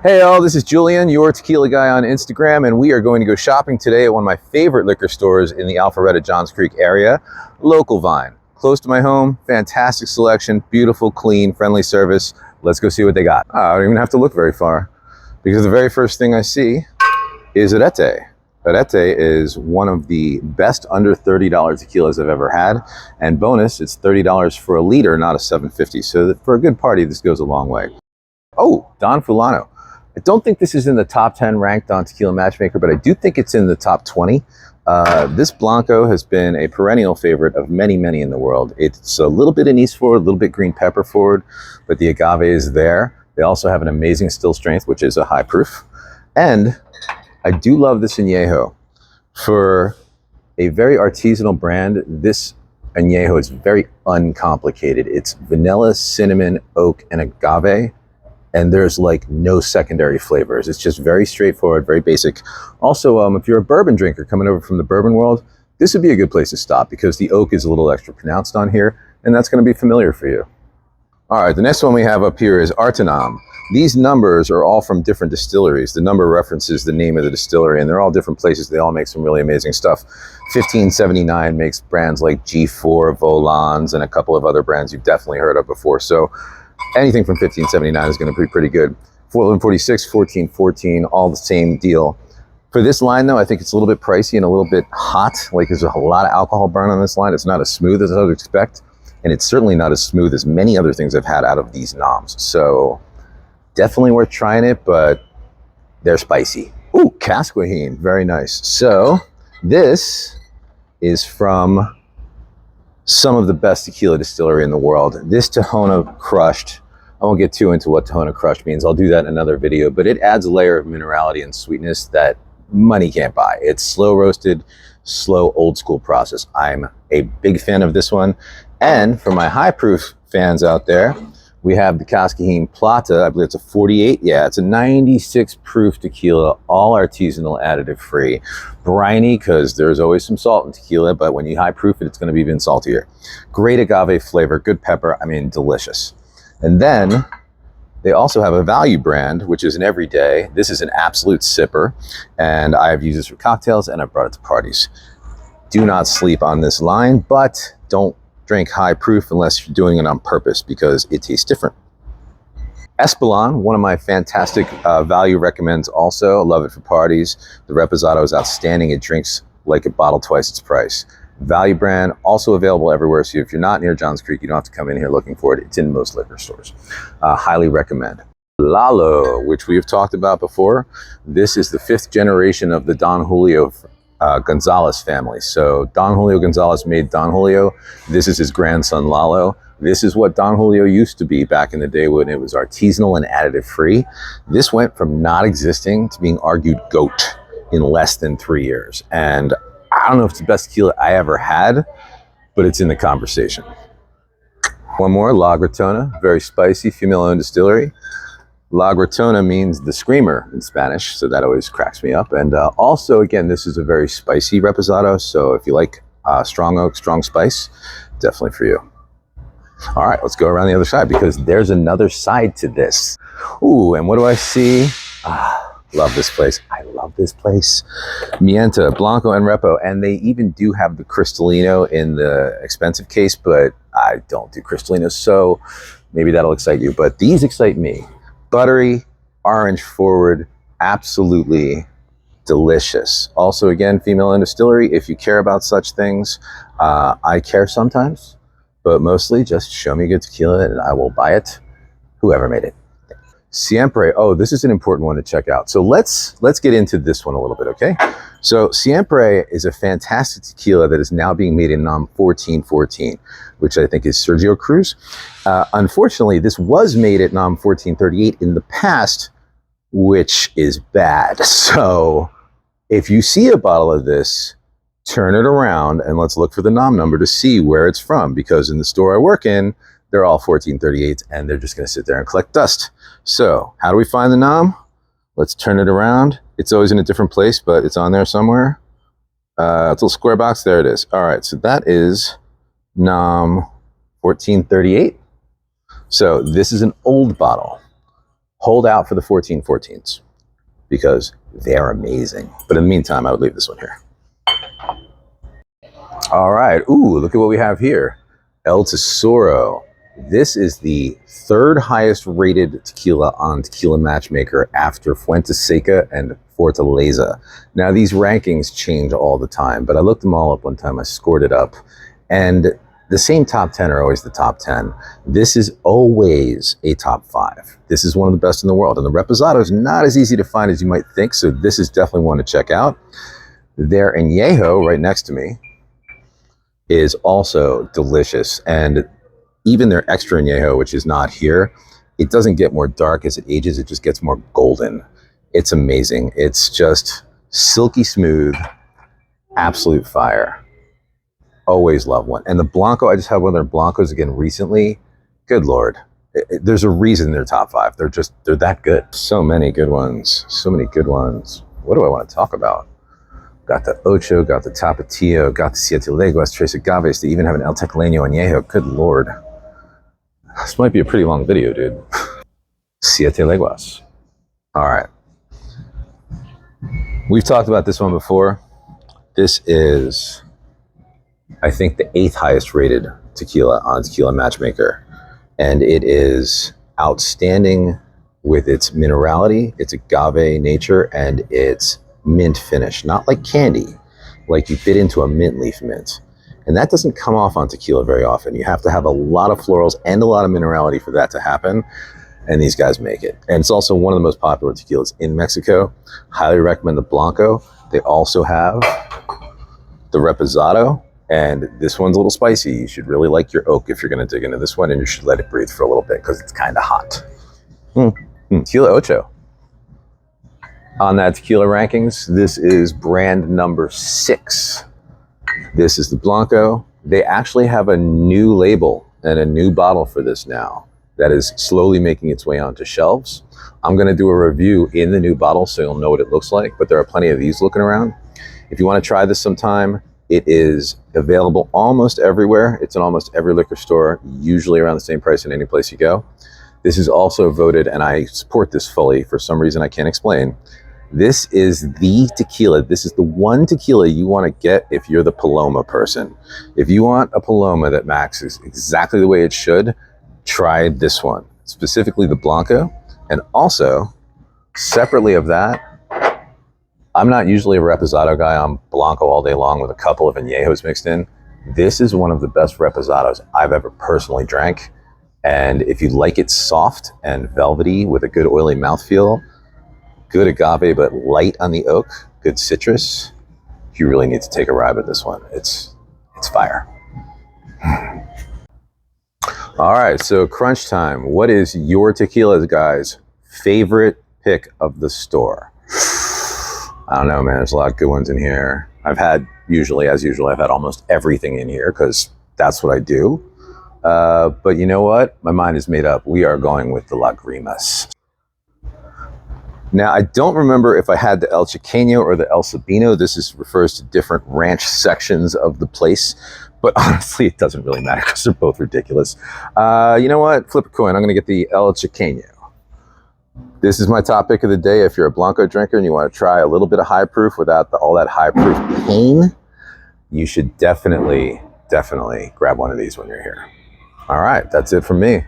Hey all, this is Julian, your tequila guy on Instagram, and we are going to go shopping today at one of my favorite liquor stores in the Alpharetta, Johns Creek area, Local Vine. Close to my home, fantastic selection, beautiful, clean, friendly service. Let's go see what they got. I don't even have to look very far because the very first thing I see is Arete. Arete is one of the best under $30 tequilas I've ever had, and bonus, it's $30 for a liter, not a $7.50. So for a good party, this goes a long way. Oh, Don Fulano. I don't think this is in the top 10 ranked on Tequila Matchmaker, but I do think it's in the top 20. This Blanco has been a perennial favorite of many in the world. It's a little bit anise forward, a little bit green pepper forward, but the agave is there. They also have an amazing still strength, which is a high proof. And I do love this añejo. For a very artisanal brand, this añejo is very uncomplicated. It's vanilla, cinnamon, oak, and agave. And there's like no secondary flavors. It's just very straightforward, very basic. Also, if you're a bourbon drinker coming over from the bourbon world, this would be a good place to stop because the oak is a little extra pronounced on here, and that's going to be familiar for you. All right, the next one we have up here is Artenam. These numbers are all from different distilleries. The number references the name of the distillery, and they're all different places. They all make some really amazing stuff. 1579 makes brands like G4, Volans, and a couple of other brands you've definitely heard of before. So anything from 1579 is going to be pretty good. 1146, 1414, all the same deal. For this line, though, I think it's a little bit pricey and a little bit hot. Like there's a lot of alcohol burn on this line. It's not as smooth as I would expect. And it's certainly not as smooth as many other things I've had out of these noms. So definitely worth trying it, but they're spicy. Ooh, Casquehin, very nice. So this is from some of the best tequila distillery in the world. This Tahona Crushed, I won't get too into what Tahona Crushed means. I'll do that in another video, but it adds a layer of minerality and sweetness that money can't buy. It's slow roasted, slow old school process. I'm a big fan of this one. And for my high proof fans out there, we have the Casquehin Plata. I believe it's a 48. Yeah, it's a 96 proof tequila, all artisanal, additive free. Briny, because there's always some salt in tequila, but when you high proof it, it's going to be even saltier. Great agave flavor, good pepper. I mean, delicious. And then they also have a value brand, which is an everyday. This is an absolute sipper, and I've used this for cocktails and I've brought it to parties. Do not sleep on this line, but don't drink high proof unless you're doing it on purpose because it tastes different. Espolon, one of my fantastic value recommends also. I love it for parties. The Reposado is outstanding. It drinks like a bottle twice its price. Value brand, also available everywhere. So if you're not near Johns Creek, you don't have to come in here looking for it. It's in most liquor stores. Highly recommend. Lalo, which we have talked about before. This is the 5th generation of the Don Julio Gonzalez family. So Don Julio Gonzalez made Don Julio. This is his grandson Lalo. This is what Don Julio used to be back in the day when it was artisanal and additive free. This went from not existing to being argued GOAT in less than 3 years. And I don't know if it's the best tequila I ever had, but it's in the conversation. One more, La Gratona, very spicy, female-owned distillery. La Gratona means the screamer in Spanish, so that always cracks me up. And also, again, this is a very spicy reposado, so if you like strong oak, strong spice, definitely for you. All right, let's go around the other side because there's another side to this. Ooh, and what do I see? Love this place. I love this place. Mienta, Blanco, and Repo, and they even do have the Cristalino in the expensive case, but I don't do Cristalino, so maybe that'll excite you. But these excite me. Buttery, orange forward, absolutely delicious. Also, again, female-owned distillery. If you care about such things, I care sometimes, but mostly just show me good tequila and I will buy it, whoever made it. Siempre. Oh, this is an important one to check out. So let's get into this one a little bit, okay? So Siempre is a fantastic tequila that is now being made in NOM 1414, which I think is Sergio Cruz. Unfortunately, this was made at NOM 1438 in the past, which is bad. So if you see a bottle of this, turn it around and let's look for the NOM number to see where it's from, because in the store I work in, they're all 1438s and they're just going to sit there and collect dust. So how do we find the NOM? Let's turn it around. It's always in a different place, but it's on there somewhere. It's a little square box. There it is. All right, so that is NOM 1438. So this is an old bottle. Hold out for the 1414s because they're amazing. But in the meantime, I would leave this one here. All right. Ooh, look at what we have here. El Tesoro. This is the third highest rated tequila on Tequila Matchmaker after Fuente Seca and Fortaleza. Now, these rankings change all the time, but I looked them all up one time. I scored it up. And the same top 10 are always the top 10. This is always a top 5. This is one of the best in the world. And the Reposado is not as easy to find as you might think, so this is definitely one to check out. Their Añejo, right next to me, is also delicious. And even their Extra Añejo, which is not here, it doesn't get more dark as it ages, it just gets more golden. It's amazing. It's just silky smooth, absolute fire. Always love one. And the Blanco, I just had one of their Blancos again recently. Good Lord. There's a reason they're top 5. They're that good. So many good ones. So many good ones. What do I want to talk about? Got the Ocho, got the Tapatio, got the Siete Leguas, Tres Agaves. They even have an El Tequileno Añejo. Good Lord. This might be a pretty long video, dude. Siete Leguas. All right. We've talked about this one before. This is, I think, the 8th highest rated tequila on Tequila Matchmaker. And it is outstanding with its minerality, its agave nature, and its mint finish. Not like candy, like you bit into a mint leaf mint. And that doesn't come off on tequila very often. You have to have a lot of florals and a lot of minerality for that to happen. And these guys make it. And it's also one of the most popular tequilas in Mexico. Highly recommend the Blanco. They also have the Reposado. And this one's a little spicy. You should really like your oak if you're going to dig into this one. And you should let it breathe for a little bit because it's kind of hot. Tequila Ocho. On that tequila rankings, this is brand number 6. This is the Blanco. They actually have a new label and a new bottle for this now that is slowly making its way onto shelves. I'm going to do a review in the new bottle so you'll know what it looks like, but there are plenty of these looking around. If you want to try this sometime, it is available almost everywhere. It's in almost every liquor store, usually around the same price in any place you go. This is also voted, and I support this fully for some reason I can't explain. This is the tequila. This is the one tequila you want to get if you're the Paloma person. If you want a Paloma that maxes exactly the way it should, try this one, specifically the Blanco. And also, separately of that, I'm not usually a Reposado guy. I'm Blanco all day long with a couple of Añejos mixed in. This is one of the best Reposados I've ever personally drank. And if you like it soft and velvety with a good oily mouthfeel, good agave, but light on the oak, good citrus, you really need to take a ride with this one. It's fire. All right, so crunch time. What is your tequila, guys' favorite pick of the store? I don't know, man. There's a lot of good ones in here. I've had, as usual, I've had almost everything in here because that's what I do. But you know what? My mind is made up. We are going with the Lagrimas. Now, I don't remember if I had the El Chiqueño or the El Sabino. This refers to different ranch sections of the place. But honestly, it doesn't really matter because they're both ridiculous. You know what? Flip a coin. I'm going to get the El Chiqueño. This is my top pick of the day. If you're a Blanco drinker and you want to try a little bit of high proof without all that high proof pain, you should definitely grab one of these when you're here. All right, that's it from me.